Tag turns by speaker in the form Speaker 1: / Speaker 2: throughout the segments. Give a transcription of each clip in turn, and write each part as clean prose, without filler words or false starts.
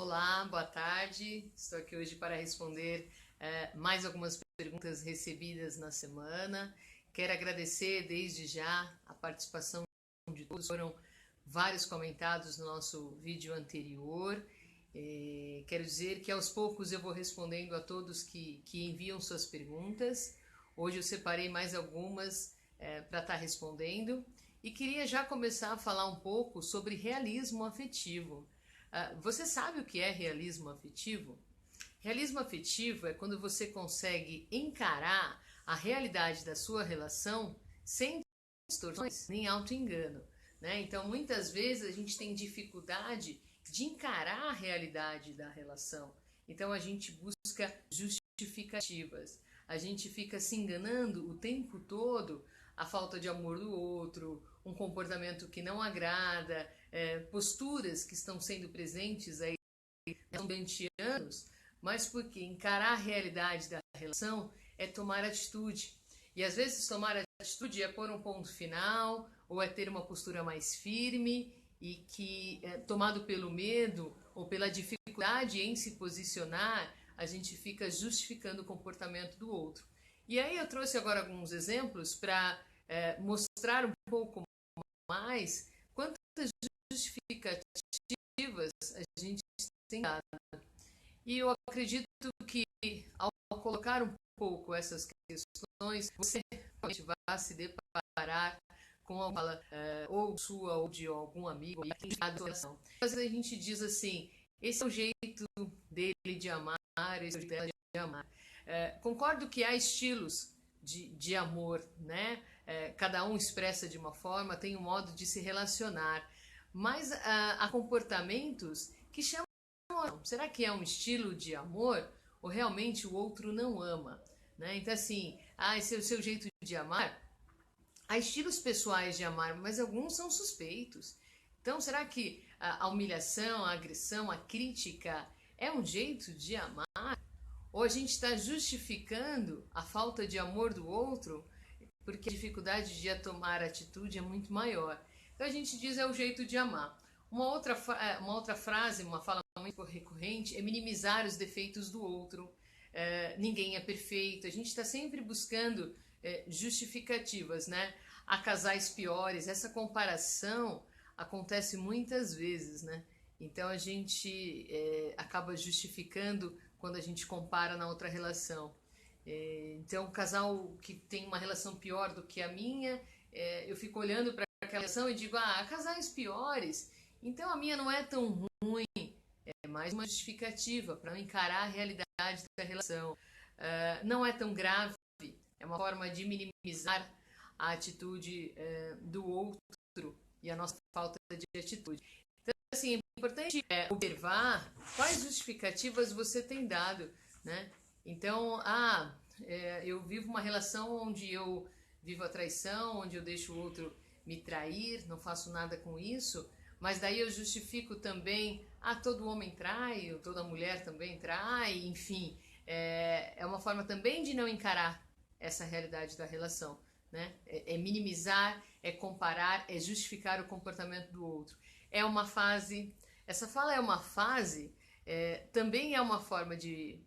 Speaker 1: Olá, boa tarde. Estou aqui hoje para responder mais algumas perguntas recebidas na semana. Quero agradecer desde já a participação de todos. Foram vários comentados no nosso vídeo anterior. Quero dizer que aos poucos eu vou respondendo a todos que enviam suas perguntas. Hoje eu separei mais algumas para estar respondendo e queria já começar a falar um pouco sobre realismo afetivo. Você sabe o que é realismo afetivo? Realismo afetivo é quando você consegue encarar a realidade da sua relação sem distorções nem auto-engano, né? Então, muitas vezes a gente tem dificuldade de encarar a realidade da relação. Então, a gente busca justificativas. A gente fica se enganando o tempo todo, a falta de amor do outro, um comportamento que não agrada, posturas que estão sendo presentes aí durante anos, mas porque encarar a realidade da relação é tomar atitude. E às vezes tomar atitude é pôr um ponto final, ou é ter uma postura mais firme, e que, tomado pelo medo ou pela dificuldade em se posicionar, a gente fica justificando o comportamento do outro. E aí eu trouxe agora alguns exemplos para mostrar um pouco mais quantas justificativas a gente tem dado. E eu acredito que ao colocar um pouco essas questões, você vai se deparar com alguma fala ou sua ou de algum amigo. Mas a gente diz assim, esse é o jeito dele de amar, esse é o jeito dela de amar. Concordo que há estilos de amor, né? Cada um expressa de uma forma, tem um modo de se relacionar, mas há comportamentos que chamam. Será que é um estilo de amor ou realmente o outro não ama? Né? Então, assim, esse é o seu jeito de amar. Há estilos pessoais de amar, mas alguns são suspeitos. Então, será que a humilhação, a agressão, a crítica é um jeito de amar? Ou a gente está justificando a falta de amor do outro porque a dificuldade de tomar atitude é muito maior? Então, a gente diz é o jeito de amar. Uma outra frase, uma fala muito recorrente é minimizar os defeitos do outro. Ninguém é perfeito. A gente está sempre buscando justificativas, né? Há casais piores. Essa comparação acontece muitas vezes, né? Então a gente acaba justificando quando a gente compara na outra relação. Então, um casal que tem uma relação pior do que a minha, eu fico olhando para aquela relação e digo, há casais piores, então a minha não é tão ruim. É mais uma justificativa para encarar a realidade da relação. Não é tão grave, é uma forma de minimizar a atitude do outro e a nossa falta de atitude. Então, assim, é importante observar quais justificativas você tem dado, né? Então, eu vivo uma relação onde eu vivo a traição, onde eu deixo o outro me trair, não faço nada com isso, mas daí eu justifico também, todo homem trai, toda mulher também trai, enfim, é uma forma também de não encarar essa realidade da relação, né? É minimizar, é comparar, é justificar o comportamento do outro. É uma fase, essa fala é uma fase, também é uma forma de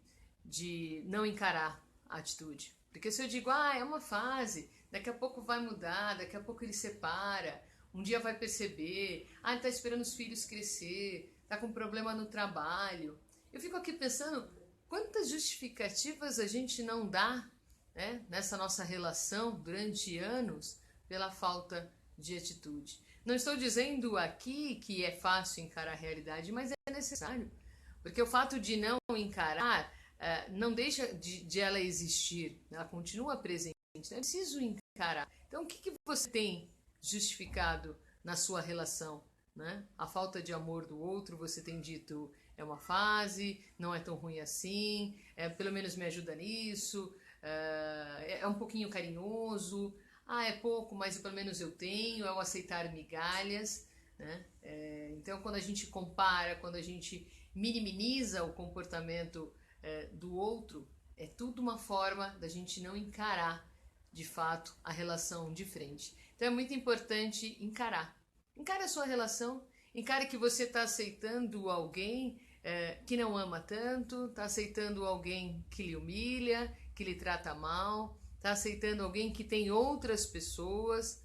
Speaker 1: não encarar a atitude. Porque se eu digo, é uma fase, daqui a pouco vai mudar, daqui a pouco ele separa, um dia vai perceber, ele está esperando os filhos crescer, está com problema no trabalho. Eu fico aqui pensando, quantas justificativas a gente não dá, né, nessa nossa relação durante anos pela falta de atitude. Não estou dizendo aqui que é fácil encarar a realidade, mas é necessário. Porque o fato de não encarar não deixa de ela existir, ela continua presente. É preciso encarar. Então, o que você tem justificado na sua relação? Né? A falta de amor do outro, você tem dito, é uma fase, não é tão ruim assim, pelo menos me ajuda nisso, é um pouquinho carinhoso, é pouco, mas pelo menos eu tenho, é o aceitar migalhas. Né? Então, quando a gente compara, quando a gente minimiza o comportamento do outro, é tudo uma forma da gente não encarar de fato a relação de frente. Então é muito importante encarar. Encare a sua relação, encare que você está aceitando alguém que não ama tanto, está aceitando alguém que lhe humilha, que lhe trata mal, está aceitando alguém que tem outras pessoas.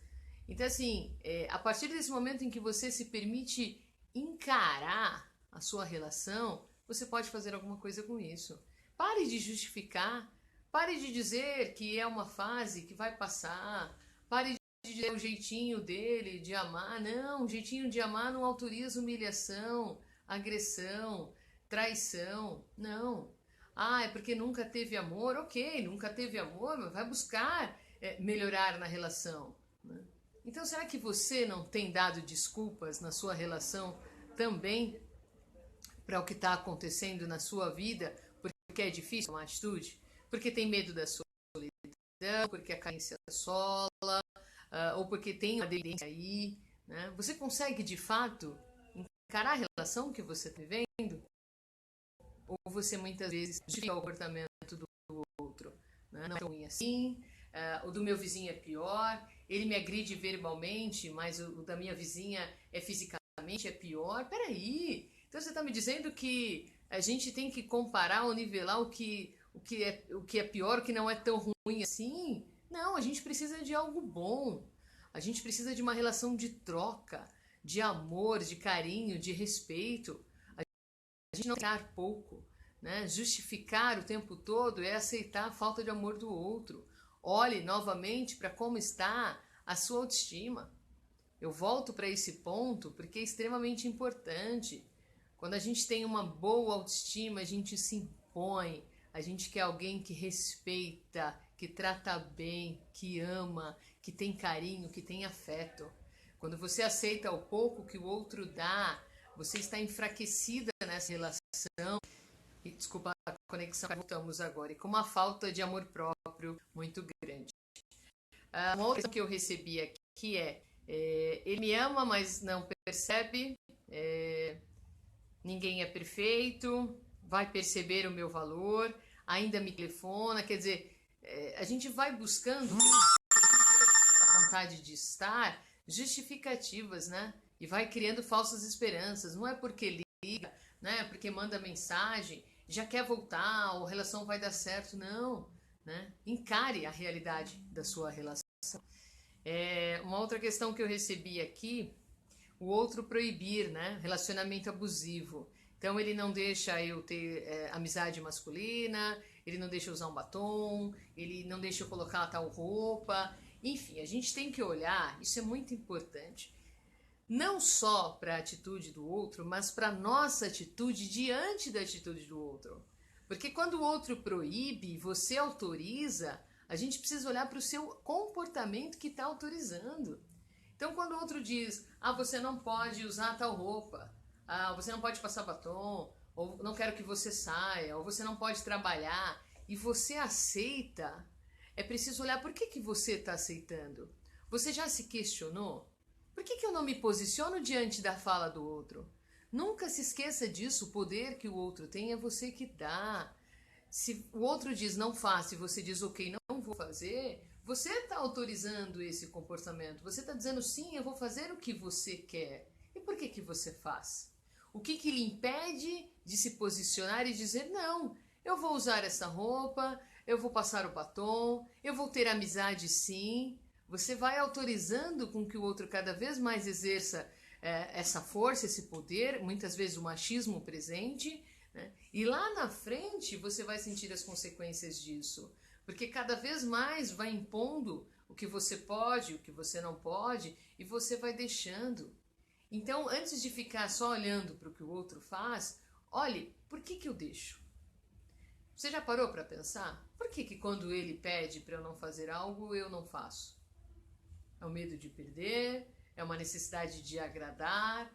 Speaker 1: Então, assim, a partir desse momento em que você se permite encarar a sua relação, você pode fazer alguma coisa com isso. Pare de justificar, pare de dizer que é uma fase que vai passar, pare de dizer o jeitinho dele de amar. Não, o jeitinho de amar não autoriza humilhação, agressão, traição. Não. Ah, é porque nunca teve amor? Ok, nunca teve amor, mas vai buscar melhorar na relação, né? Então, será que você não tem dado desculpas na sua relação também para o que está acontecendo na sua vida, porque é difícil tomar atitude? Porque tem medo da solidão, porque a carência assola, ou porque tem uma dependência aí, né? Você consegue, de fato, encarar a relação que você está vivendo? Ou você muitas vezes justifica o comportamento do outro, né? Não é tão ruim assim, o do meu vizinho é pior, ele me agride verbalmente, mas o da minha vizinha é fisicamente é pior. Peraí, então você está me dizendo que a gente tem que comparar ou nivelar o que é pior, o que não é tão ruim assim? Não, a gente precisa de algo bom, a gente precisa de uma relação de troca, de amor, de carinho, de respeito. A gente não aceitar pouco, né? Justificar o tempo todo é aceitar a falta de amor do outro. Olhe novamente para como está a sua autoestima. Eu volto para esse ponto porque é extremamente importante. Quando a gente tem uma boa autoestima, a gente se impõe, a gente quer alguém que respeita, que trata bem, que ama, que tem carinho, que tem afeto. Quando você aceita o pouco que o outro dá, você está enfraquecida nessa relação. E, desculpa a conexão, voltamos agora. E com uma falta de amor próprio muito grande. Uma outra questão que eu recebi aqui ele me ama, mas não percebe. Ninguém é perfeito. Vai perceber o meu valor. Ainda me telefona. Quer dizer, a gente vai buscando a vontade de estar justificativas, né? E vai criando falsas esperanças. Não é porque liga, né? Porque manda mensagem, já quer voltar, ou a relação vai dar certo. Não, né? Encare a realidade da sua relação. Uma outra questão que eu recebi aqui, o outro proibir, né? Relacionamento abusivo. Então ele não deixa eu ter amizade masculina, ele não deixa eu usar um batom, ele não deixa eu colocar tal roupa. Enfim, a gente tem que olhar, isso é muito importante, não só para a atitude do outro, mas para a nossa atitude diante da atitude do outro. Porque quando o outro proíbe e você autoriza, a gente precisa olhar para o seu comportamento que está autorizando. Então, quando o outro diz, você não pode usar tal roupa, você não pode passar batom, ou não quero que você saia, ou você não pode trabalhar, e você aceita, é preciso olhar por que você está aceitando. Você já se questionou? Por que eu não me posiciono diante da fala do outro? Nunca se esqueça disso, o poder que o outro tem é você que dá. Se o outro diz não faça e você diz ok, não vou fazer, você está autorizando esse comportamento. Você está dizendo sim, eu vou fazer o que você quer. E por que você faz? O que lhe impede de se posicionar e dizer não, eu vou usar essa roupa, eu vou passar o batom, eu vou ter amizade sim. Você vai autorizando com que o outro cada vez mais exerça essa força, esse poder, muitas vezes o machismo presente, né? E lá na frente você vai sentir as consequências disso, porque cada vez mais vai impondo o que você pode, o que você não pode, e você vai deixando. Então, antes de ficar só olhando para o que o outro faz, olhe, por que eu deixo? Você já parou para pensar? Por que quando ele pede para eu não fazer algo, eu não faço? É o medo de perder? É uma necessidade de agradar?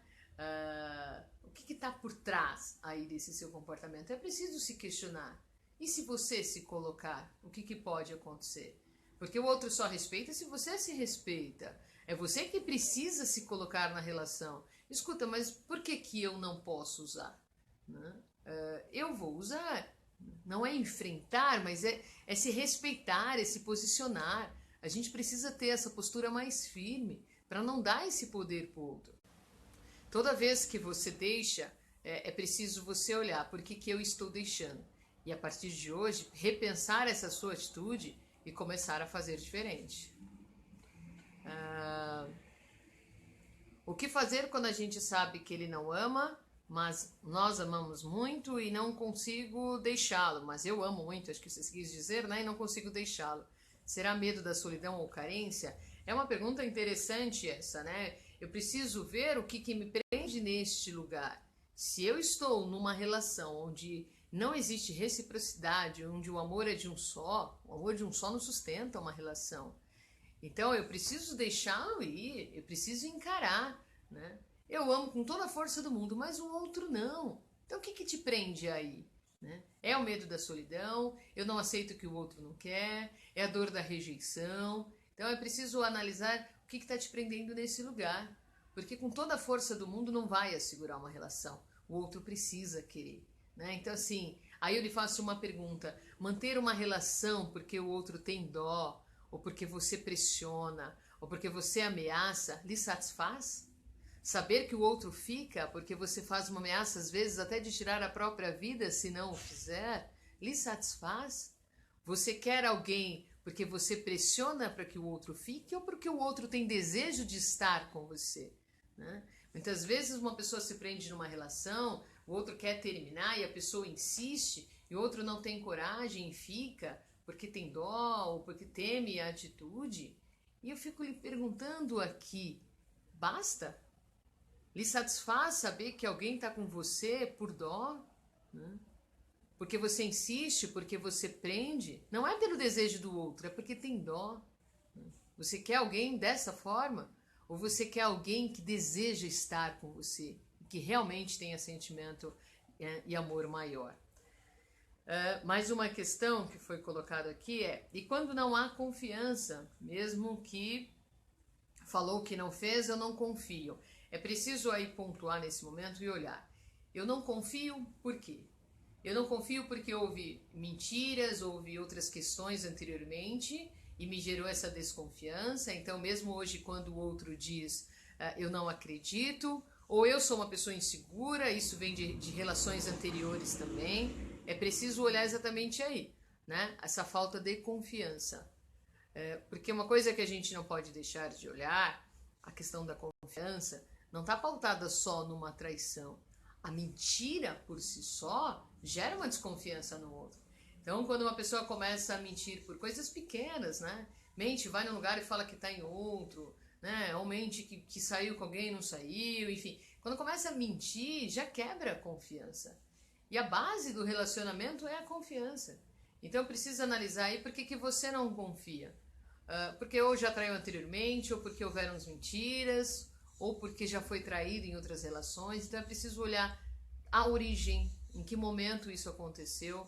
Speaker 1: O que está por trás aí desse seu comportamento? É preciso se questionar. E se você se colocar, o que pode acontecer? Porque o outro só respeita se você se respeita. É você que precisa se colocar na relação. Escuta, mas por que eu não posso usar? Né? Eu vou usar. Não é enfrentar, mas é se respeitar, é se posicionar. A gente precisa ter essa postura mais firme para não dar esse poder para o outro. Toda vez que você deixa é preciso você olhar por que eu estou deixando. E a partir de hoje, repensar essa sua atitude e começar a fazer diferente. O que fazer quando a gente sabe que ele não ama, mas nós amamos muito e não consigo deixá-lo? Mas eu amo muito, acho que você quis dizer, né? E não consigo deixá-lo. Será medo da solidão ou carência? É uma pergunta interessante essa, né? Eu preciso ver o que me prende neste lugar. Se eu estou numa relação onde não existe reciprocidade, onde o amor é de um só, o amor de um só não sustenta uma relação. Então eu preciso deixá-lo ir, eu preciso encarar, né? Eu amo com toda a força do mundo, mas o outro não. Então o que te prende aí? Né? É o medo da solidão, eu não aceito o que o outro não quer, é a dor da rejeição. Então é preciso analisar o que está te prendendo nesse lugar. Porque com toda a força do mundo não vai assegurar uma relação. O outro precisa querer. Né? Então assim, aí eu lhe faço uma pergunta. Manter uma relação porque o outro tem dó, ou porque você pressiona, ou porque você ameaça, lhe satisfaz? Saber que o outro fica porque você faz uma ameaça, às vezes até de tirar a própria vida se não o fizer, lhe satisfaz? Você quer alguém porque você pressiona para que o outro fique ou porque o outro tem desejo de estar com você? Né? Muitas vezes uma pessoa se prende numa relação, o outro quer terminar e a pessoa insiste e o outro não tem coragem e fica porque tem dó ou porque teme a atitude. E eu fico lhe perguntando aqui, basta? Lhe satisfaz saber que alguém está com você por dó? Né? Porque você insiste, porque você prende? Não é pelo desejo do outro, é porque tem dó. Né? Você quer alguém dessa forma? Ou você quer alguém que deseja estar com você? Que realmente tenha sentimento e amor maior? Mais uma questão que foi colocada aqui é: e quando não há confiança, mesmo que falou que não fez, eu não confio. É preciso aí pontuar nesse momento e olhar. Eu não confio por quê? Eu não confio porque houve mentiras, houve outras questões anteriormente e me gerou essa desconfiança. Então, mesmo hoje, quando o outro diz eu não acredito, ou eu sou uma pessoa insegura, isso vem de relações anteriores também. É preciso olhar exatamente aí, né? Essa falta de confiança. Porque uma coisa que a gente não pode deixar de olhar, a questão da confiança, não está pautada só numa traição. A mentira por si só gera uma desconfiança no outro. Então, quando uma pessoa começa a mentir por coisas pequenas, né? Mente, vai num lugar e fala que está em outro, né? Ou mente que saiu com alguém e não saiu, enfim. Quando começa a mentir, já quebra a confiança. E a base do relacionamento é a confiança. Então, precisa analisar aí por que você não confia. Porque ou já traiu anteriormente, ou porque houveram mentiras, ou porque já foi traído em outras relações. Então é preciso olhar a origem, em que momento isso aconteceu,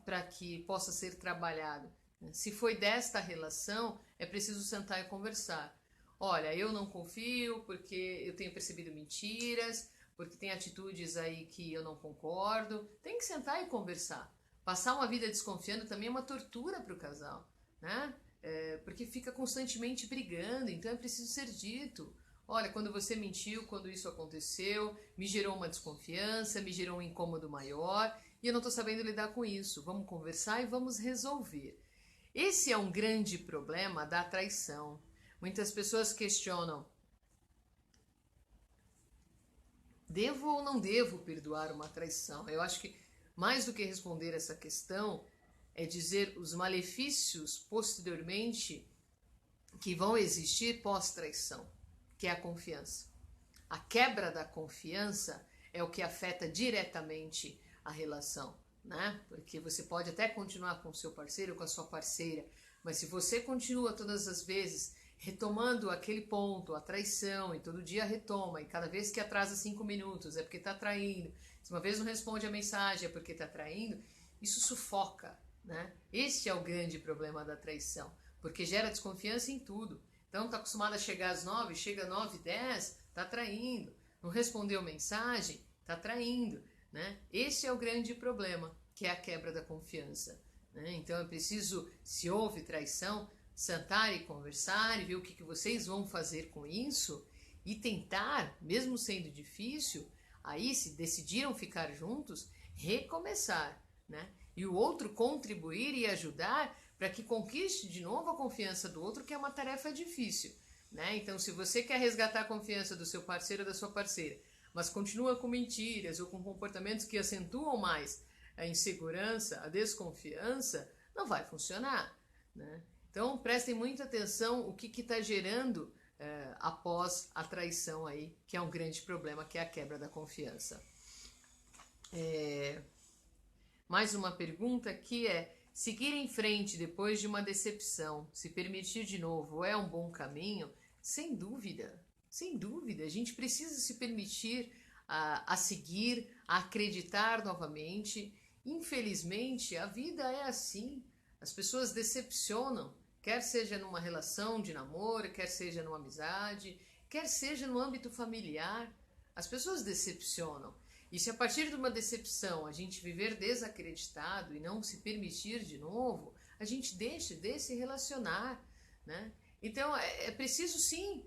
Speaker 1: para que possa ser trabalhado. Se foi desta relação, é preciso sentar e conversar. Olha, eu não confio porque eu tenho percebido mentiras, porque tem atitudes aí que eu não concordo. Tem que sentar e conversar. Passar uma vida desconfiando também é uma tortura para o casal, né? Porque fica constantemente brigando, então é preciso ser dito. Olha, quando você mentiu, quando isso aconteceu, me gerou uma desconfiança, me gerou um incômodo maior e eu não estou sabendo lidar com isso. Vamos conversar e vamos resolver. Esse é um grande problema da traição. Muitas pessoas questionam: devo ou não devo perdoar uma traição? Eu acho que mais do que responder essa questão é dizer os malefícios posteriormente que vão existir pós-traição, que é a confiança. A quebra da confiança é o que afeta diretamente a relação, né? Porque você pode até continuar com o seu parceiro ou com a sua parceira, mas se você continua todas as vezes retomando aquele ponto, a traição, e todo dia retoma, e cada vez que atrasa 5 minutos é porque está traindo, se uma vez não responde a mensagem é porque está traindo, isso sufoca, né? Esse é o grande problema da traição, porque gera desconfiança em tudo. Então está acostumado a chegar às 9, chega às 9h10, está traindo. Não respondeu mensagem, está traindo, né? Esse é o grande problema, que é a quebra da confiança, né? Então é preciso, se houve traição, sentar e conversar e ver o que vocês vão fazer com isso e tentar, mesmo sendo difícil, Aí, se decidiram ficar juntos, recomeçar, né? E o outro contribuir e ajudar para que conquiste de novo a confiança do outro, que é uma tarefa difícil, né? Então, se você quer resgatar a confiança do seu parceiro ou da sua parceira, mas continua com mentiras ou com comportamentos que acentuam mais a insegurança, a desconfiança, não vai funcionar, né? Então, prestem muita atenção o que está gerando após a traição aí, que é um grande problema, que é a quebra da confiança. Mais uma pergunta que é: seguir em frente depois de uma decepção, se permitir de novo, é um bom caminho? Sem dúvida, sem dúvida. A gente precisa se permitir a seguir, a acreditar novamente. Infelizmente, a vida é assim. As pessoas decepcionam, quer seja numa relação de namoro, quer seja numa amizade, quer seja no âmbito familiar. As pessoas decepcionam. E se a partir de uma decepção a gente viver desacreditado e não se permitir de novo, a gente deixa de se relacionar, né? Então é preciso sim,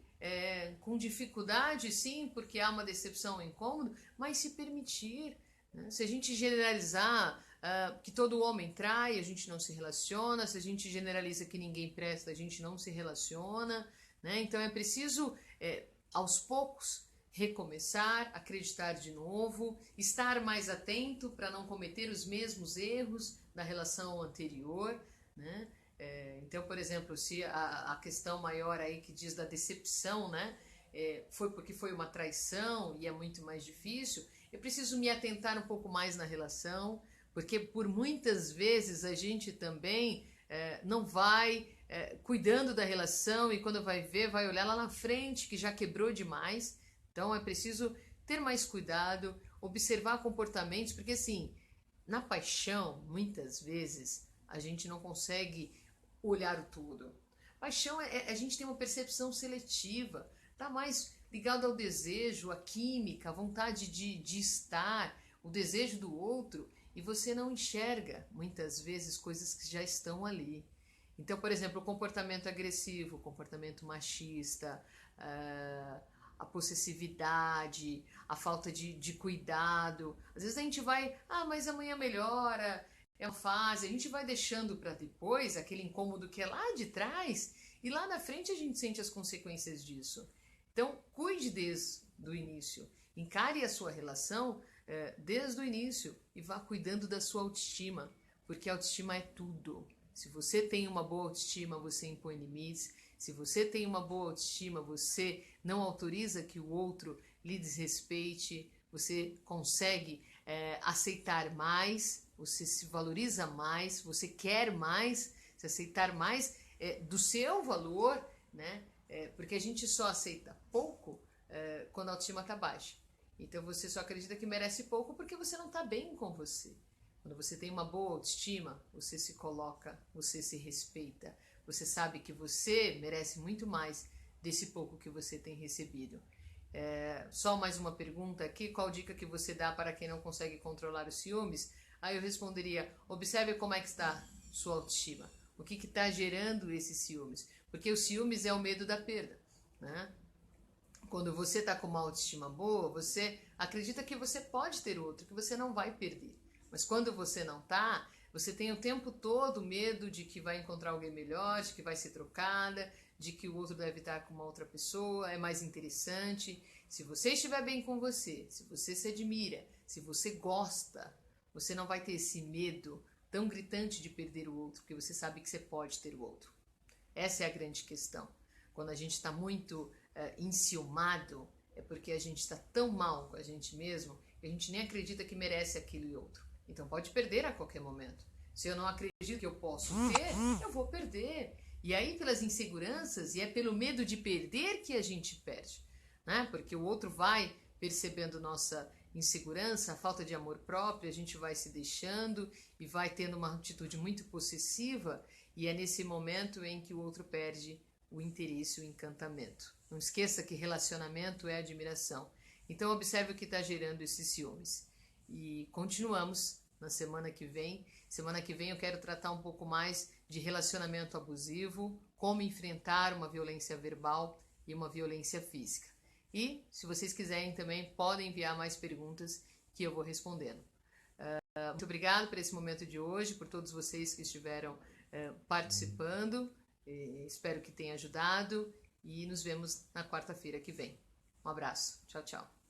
Speaker 1: com dificuldade sim, porque há uma decepção, um incômodo, mas se permitir, né? Se a gente generalizar que todo homem trai, a gente não se relaciona. Se a gente generaliza que ninguém presta, a gente não se relaciona, né? Então é preciso, aos poucos, recomeçar, acreditar de novo, estar mais atento para não cometer os mesmos erros da relação anterior, né? Então, por exemplo, se a questão maior aí que diz da decepção, né, foi porque foi uma traição e é muito mais difícil, eu preciso me atentar um pouco mais na relação, porque por muitas vezes a gente também não vai cuidando da relação, e quando vai ver, vai olhar lá na frente que já quebrou demais. Então é preciso ter mais cuidado, observar comportamentos, porque assim, na paixão, muitas vezes, a gente não consegue olhar o todo. Paixão a gente tem uma percepção seletiva, tá mais ligado ao desejo, à química, à vontade de estar, o desejo do outro, e você não enxerga, muitas vezes, coisas que já estão ali. Então, por exemplo, o comportamento agressivo, o comportamento machista, a possessividade, a falta de cuidado. Às vezes a gente vai, mas amanhã melhora, é uma fase, a gente vai deixando para depois aquele incômodo que é lá de trás, e lá na frente a gente sente as consequências disso. Então, cuide desde o início, encare a sua relação desde o início e vá cuidando da sua autoestima, porque a autoestima é tudo. Se você tem uma boa autoestima, você impõe limites. Se você tem uma boa autoestima, você não autoriza que o outro lhe desrespeite, você consegue aceitar mais, você se valoriza mais, você quer mais, se aceitar mais do seu valor, né? Porque a gente só aceita pouco quando a autoestima está baixa. Então você só acredita que merece pouco porque você não está bem com você. Quando você tem uma boa autoestima, você se coloca, você se respeita, você sabe que você merece muito mais desse pouco que você tem recebido. Só mais uma pergunta aqui: qual dica que você dá para quem não consegue controlar os ciúmes? Aí eu responderia: observe como é que está sua autoestima. O que está gerando esses ciúmes? Porque o ciúmes é o medo da perda, né? Quando você está com uma autoestima boa, você acredita que você pode ter outro, que você não vai perder. Mas quando você não está, você tem o tempo todo medo de que vai encontrar alguém melhor, de que vai ser trocada, de que o outro deve estar com uma outra pessoa, é mais interessante. Se você estiver bem com você, se você se admira, se você gosta, você não vai ter esse medo tão gritante de perder o outro, porque você sabe que você pode ter o outro. Essa é a grande questão. Quando a gente está muito enciumado, é porque a gente está tão mal com a gente mesmo que a gente nem acredita que merece aquele outro. Então pode perder a qualquer momento. Se eu não acredito que eu posso ter, eu vou perder. E aí, pelas inseguranças, e é pelo medo de perder que a gente perde, né? Porque o outro vai percebendo nossa insegurança, a falta de amor próprio, a gente vai se deixando e vai tendo uma atitude muito possessiva, e é nesse momento em que o outro perde o interesse, o encantamento. Não esqueça que relacionamento é admiração. Então observe o que está gerando esses ciúmes. E continuamos na semana que vem. Semana que vem eu quero tratar um pouco mais de relacionamento abusivo, como enfrentar uma violência verbal e uma violência física. E, se vocês quiserem também, podem enviar mais perguntas que eu vou respondendo. Muito obrigado por esse momento de hoje, por todos vocês que estiveram participando. Espero que tenha ajudado e nos vemos na quarta-feira que vem. Um abraço. Tchau, tchau.